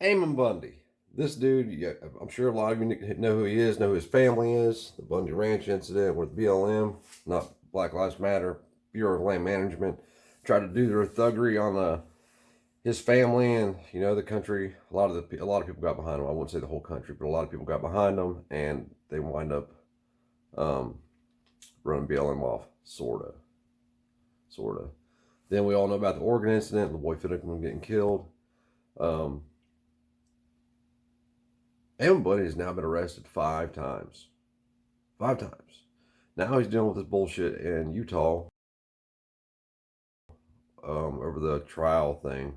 Ammon Bundy. This dude, yeah, I'm sure a lot of you know who he is, know who his family is. The Bundy Ranch incident with BLM, not Black Lives Matter, Bureau of Land Management, tried to do their thuggery on his family and the country. A lot of people got behind him. I wouldn't say the whole country, but a lot of people got behind him, and they wind up um, running BLM off, sorta. Then we all know about the Oregon incident, the boy Fiddleman getting killed. Um, Ammon Bundy has now been arrested 5 times. 5 times. Now he's dealing with this bullshit in Utah over the trial thing.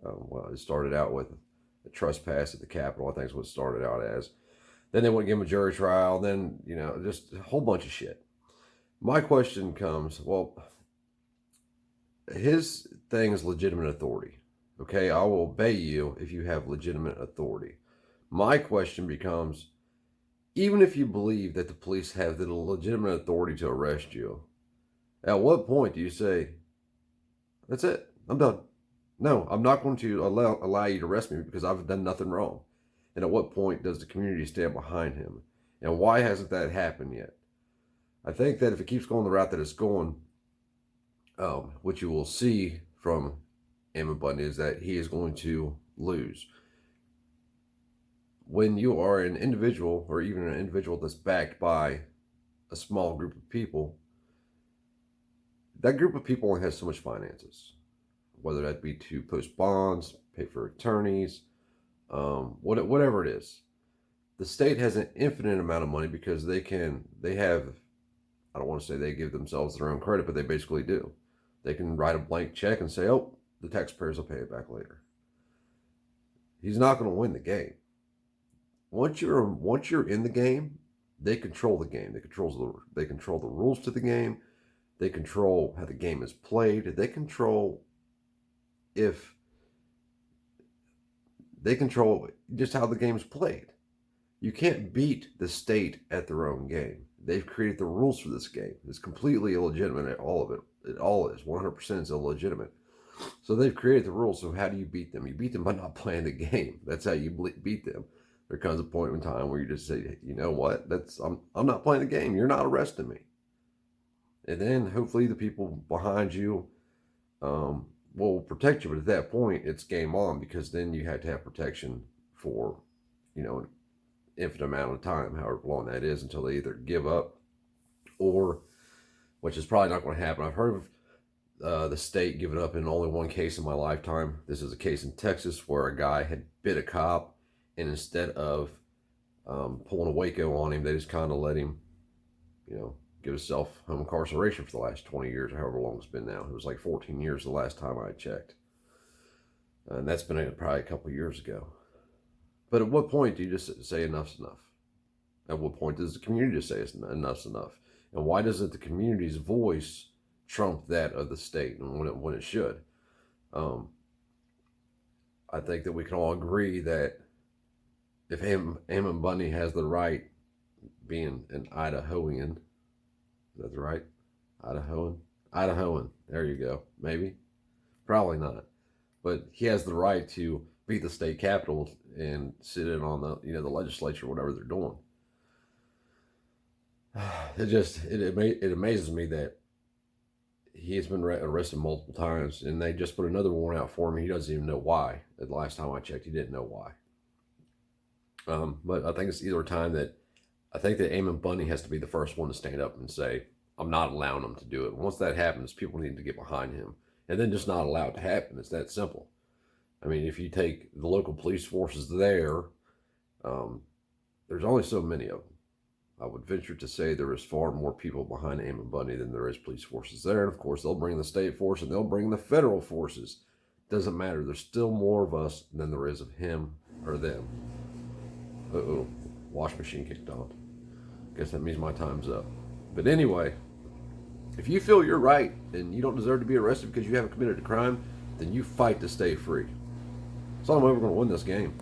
Well, it started out with a trespass at the Capitol, I think is what it started out as. Then they wouldn't give him a jury trial. Then, just a whole bunch of shit. My question comes, well, his thing is legitimate authority. Okay, I will obey you if you have legitimate authority. My question becomes, even if you believe that the police have the legitimate authority to arrest you, at what point do you say, that's it, I'm done? No, I'm not going to allow you to arrest me because I've done nothing wrong. And at what point does the community stand behind him? And why hasn't that happened yet? I think that if it keeps going the route that it's going, what you will see from Ammon Bundy is that he is going to lose. When you are an individual, or even an individual that's backed by a small group of people, that group of people only has so much finances, whether that be to post bonds, pay for attorneys, whatever it is. The state has an infinite amount of money because they have, I don't want to say they give themselves their own credit, but they basically do. They can write a blank check and say, oh, the taxpayers will pay it back later. He's not going to win the game. Once you're in the game, they control the game. They control the rules to the game. They control how the game is played. They control just how the game is played. You can't beat the state at their own game. They've created the rules for this game. It's completely illegitimate. All of it. It all is. 100% is illegitimate. So they've created the rules. So how do you beat them? You beat them by not playing the game. That's how you beat them. There comes a point in time where you just say, you know what? I'm not playing the game. You're not arresting me. And then hopefully the people behind you will protect you. But at that point, it's game on, because then you have to have protection for, an infinite amount of time, however long that is, until they either give up or, which is probably not going to happen. I've heard of the state giving up in only one case in my lifetime. This is a case in Texas where a guy had bit a cop, and instead of pulling a Waco on him, they just kind of let him, give himself home incarceration for the last 20 years, or however long it's been now. It was like 14 years the last time I checked. And that's been probably a couple of years ago. But at what point do you just say enough's enough? At what point does the community just say enough's enough? And why doesn't the community's voice trump that of the state, and when it should? I think that we can all agree that if Ammon Bundy has the right, being an Idahoan, is that the right? Idahoan. There you go. Maybe. Probably not. But he has the right to beat the state capitol and sit in on the legislature, whatever they're doing. It amazes me that he has been arrested multiple times, and they just put another warrant out for him. He doesn't even know why. The last time I checked, he didn't know why. But I think it's either time that I think that Ammon Bundy has to be the first one to stand up and say, I'm not allowing him to do it. Once that happens, people need to get behind him, and then just not allow it to happen. It's that simple. I mean, if you take the local police forces there, there's only so many of them. I would venture to say there is far more people behind Ammon Bundy than there is police forces there. And of course, they'll bring the state force and they'll bring the federal forces. Doesn't matter. There's still more of us than there is of him or them. Uh-oh, wash machine kicked on. Guess that means my time's up. But anyway, if you feel you're right and you don't deserve to be arrested because you haven't committed a crime, then you fight to stay free. That's the only way we're going to win this game.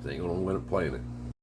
They ain't going to win it playing it.